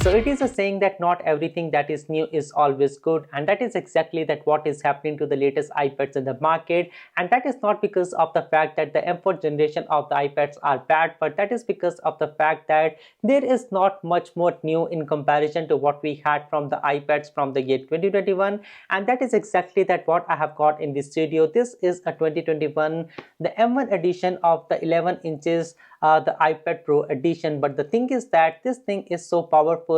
So it is a saying that not everything that is new is always good, and that is exactly that what is happening to the latest iPads in the market. And that is not because of the fact that the M4 generation of the iPads are bad, but that is because of the fact that there is not much more new in comparison to what we had from the iPads from the year 2021. And that is exactly that what I have got in this video. This is a 2021, the M1 edition of the 11 inches, the iPad Pro edition. But the thing is that this thing is so powerful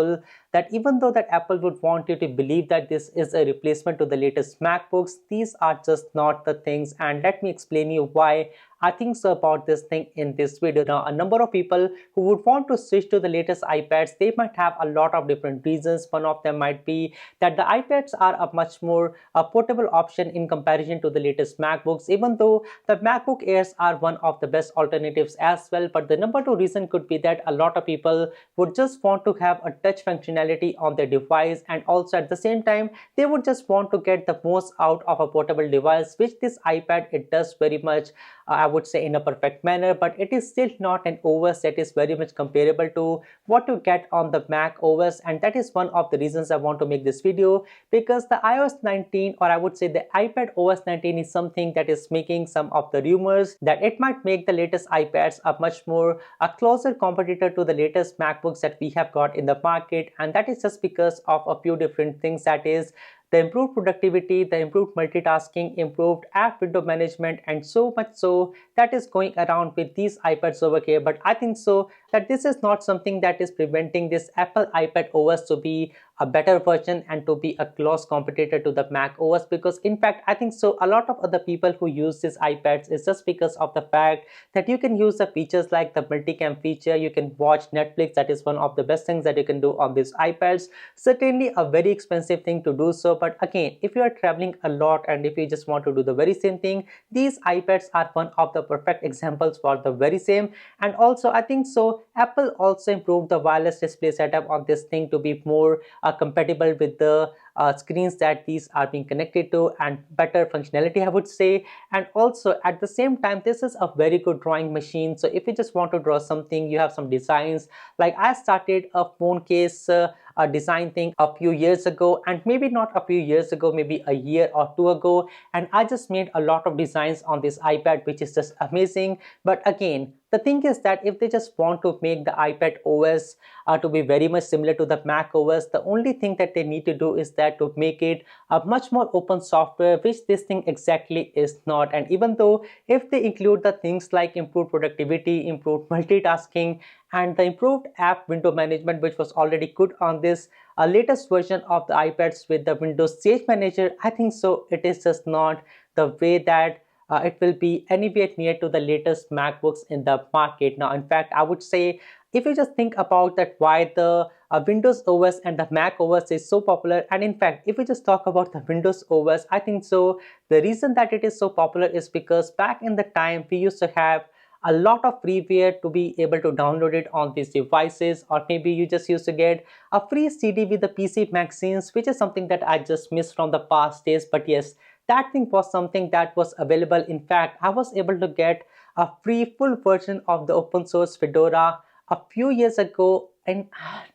that even though that Apple would want you to believe that this is a replacement to the latest MacBooks, these are just not the things. And let me explain you why I think so about this thing in this video. Now, a number of people who would want to switch to the latest iPads, they might have a lot of different reasons. One of them might be that the iPads are a much more portable option in comparison to the latest MacBooks, even though the MacBook Airs are one of the best alternatives as well. But the number two reason could be that a lot of people would just want to have a touch functionality on their device, and also at the same time they would just want to get the most out of a portable device, which this iPad it does very much, I would say, in a perfect manner. But it is still not an OS that is very much comparable to what you get on the Mac OS, and that is one of the reasons I want to make this video, because the iOS 19, or I would say the iPad OS 19, is something that is making some of the rumors that it might make the latest iPads a much more a closer competitor to the latest MacBooks that we have got in the market. And that is just because of a few different things, that is the improved productivity, the improved multitasking, improved app window management, and so much so that is going around with these iPads over here. But I think so that this is not something that is preventing this Apple iPad OS to be a better version and to be a close competitor to the Mac OS, because in fact I think so a lot of other people who use these iPads is just because of the fact that you can use the features like the multicam feature, you can watch Netflix. That is one of the best things that you can do on these iPads. Certainly a very expensive thing to do so, but again, if you are traveling a lot and if you just want to do the very same thing, these iPads are one of the perfect examples for the very same. And also I think so Apple also improved the wireless display setup on this thing to be more compatible with the screens that these are being connected to, and better functionality, I would say. And also at the same time, this is a very good drawing machine. So if you just want to draw something, you have some designs, like I started a phone case a design thing a few years ago, and maybe not a few years ago, maybe a year or two ago, and I just made a lot of designs on this iPad, which is just amazing. But again, the thing is that if they just want to make the iPad OS to be very much similar to the Mac OS, the only thing that they need to do is that to make it a much more open software, which this thing exactly is not. And even though if they include the things like improved productivity, improved multitasking, and the improved app window management, which was already good on this latest version of the iPads with the Windows Stage Manager, I think so it is just not the way that it will be anywhere near to the latest MacBooks in the market. Now, in fact, I would say if you just think about that why the Windows OS and the Mac OS is so popular, and in fact, if we just talk about the Windows OS, I think so the reason that it is so popular is because back in the time we used to have a lot of freeware to be able to download it on these devices, or maybe you just used to get a free CD with the PC magazines, which is something that I just missed from the past days. But yes, that thing was something that was available. In fact, I was able to get a free full version of the open source Fedora a few years ago, and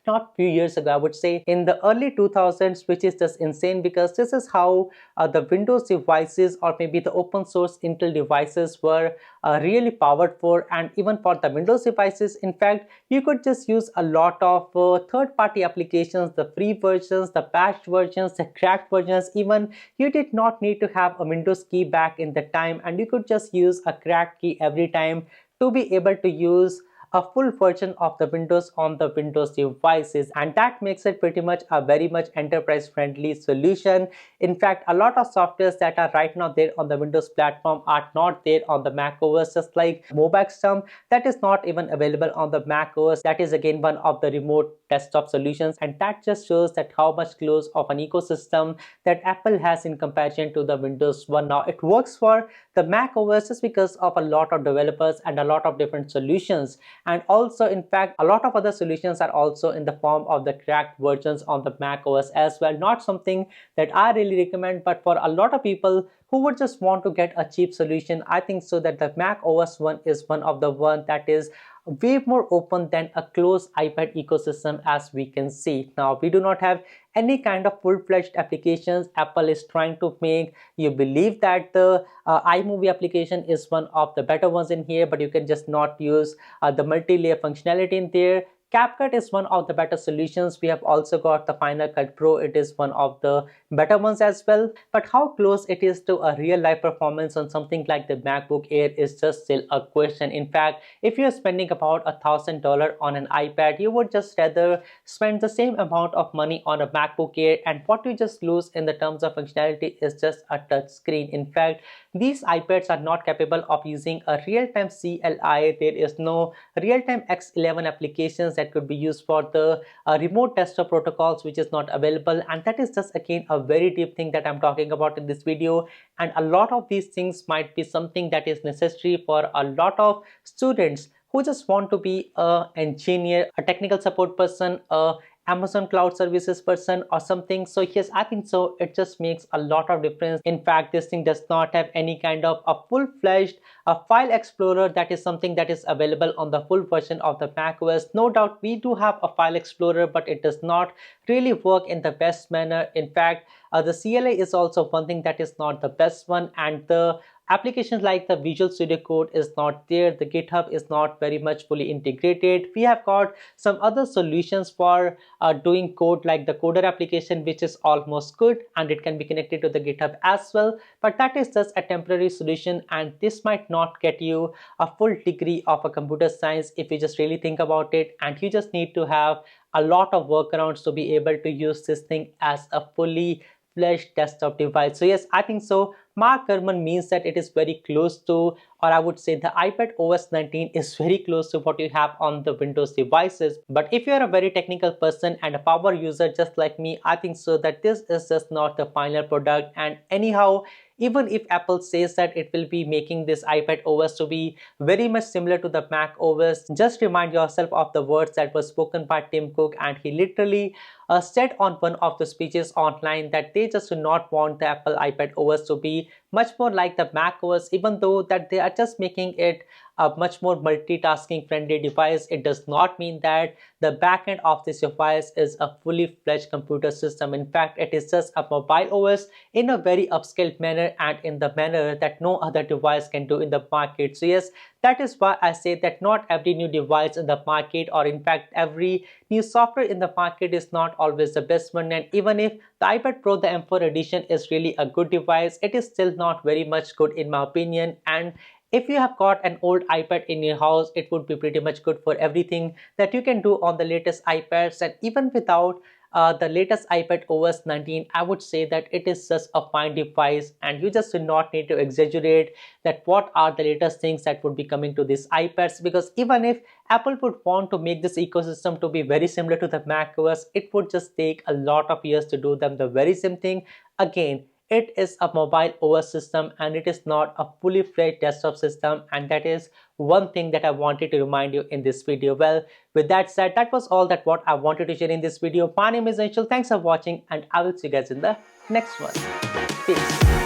not few years ago, I would say in the early 2000s, which is just insane, because this is how the Windows devices, or maybe the open source Intel devices, were really powerful. And even for the Windows devices, in fact, you could just use a lot of third-party applications, the free versions, the patched versions, the cracked versions. Even you did not need to have a Windows key back in the time, and you could just use a cracked key every time to be able to use a full version of the Windows on the Windows devices. And that makes it pretty much a very much enterprise friendly solution. In fact, a lot of softwares that are right now there on the Windows platform are not there on the Mac OS, just like mobile stump that is not even available on the Mac OS. That is again one of the remote desktop solutions, and that just shows that how much close of an ecosystem that Apple has in comparison to the Windows One. Now it works for the Mac OS just because of a lot of developers and a lot of different solutions. And also, in fact, a lot of other solutions are also in the form of the cracked versions on the Mac OS as well. Not something that I really recommend, but for a lot of people who would just want to get a cheap solution, I think so that the Mac OS One is one of the one that is way more open than a closed iPad ecosystem, as we can see. Now, we do not have any kind of full-fledged applications. Apple is trying to make you believe that the iMovie application is one of the better ones in here, but you can just not use the multi-layer functionality in there. CapCut is one of the better solutions. We have also got the Final Cut Pro. It is one of the better ones as well. But how close it is to a real life performance on something like the MacBook Air is just still a question. In fact, if you're spending about $1,000 on an iPad, you would just rather spend the same amount of money on a MacBook Air, and what you just lose in the terms of functionality is just a touch screen. In fact, these iPads are not capable of using a real-time CLI. There is no real-time X11 applications that could be used for the remote desktop protocols, which is not available. And that is just again a very deep thing that I'm talking about in this video. And a lot of these things might be something that is necessary for a lot of students who just want to be an engineer, a technical support person, a Amazon Cloud Services person or something. So yes, I think so. It just makes a lot of difference. In fact, this thing does not have any kind of a full-fledged file explorer. That is something that is available on the full version of the macOS. No doubt we do have a file explorer, but it does not really work in the best manner. In fact, the CLI is also one thing that is not the best one, and the applications like the Visual Studio Code is not there. The GitHub is not very much fully integrated. We have got some other solutions for doing code like the Coder application, which is almost good and it can be connected to the GitHub as well. But that is just a temporary solution, and this might not get you a full degree of a computer science if you just really think about it. And you just need to have a lot of workarounds to be able to use this thing as a fully fledged desktop device. So yes, I think so. Mark Gurman means that it is very close to, or I would say the iPadOS 19 is very close to what you have on the Windows devices. But if you're a very technical person and a power user just like me, I think so that this is just not the final product. And anyhow, even if Apple says that it will be making this iPadOS to be very much similar to the macOS, just remind yourself of the words that were spoken by Tim Cook, and he literally said on one of the speeches online that they just do not want the Apple iPadOS to be much more like the macOS, even though that they are just making it a much more multitasking friendly device. It does not mean that the backend of this device is a fully fledged computer system. In fact, it is just a mobile OS in a very upscaled manner and in the manner that no other device can do in the market. So yes, that is why I say that not every new device in the market, or in fact every new software in the market, is not always the best one. And even if the iPad Pro, the M4 edition, is really a good device, it is still not very much good in my opinion. And if you have got an old iPad in your house, it would be pretty much good for everything that you can do on the latest iPads. And even without the latest iPadOS 19, I would say that it is just a fine device, and you just do not need to exaggerate that what are the latest things that would be coming to these iPads, because even if Apple would want to make this ecosystem to be very similar to the macOS, it would just take a lot of years to do them the very same thing. Again, it is a mobile OS system and it is not a fully fledged desktop system, and that is one thing that I wanted to remind you in this video. Well, with that said, that was all that what I wanted to share in this video. My name is Anshul. Thanks for watching, and I will see you guys in the next one. Peace.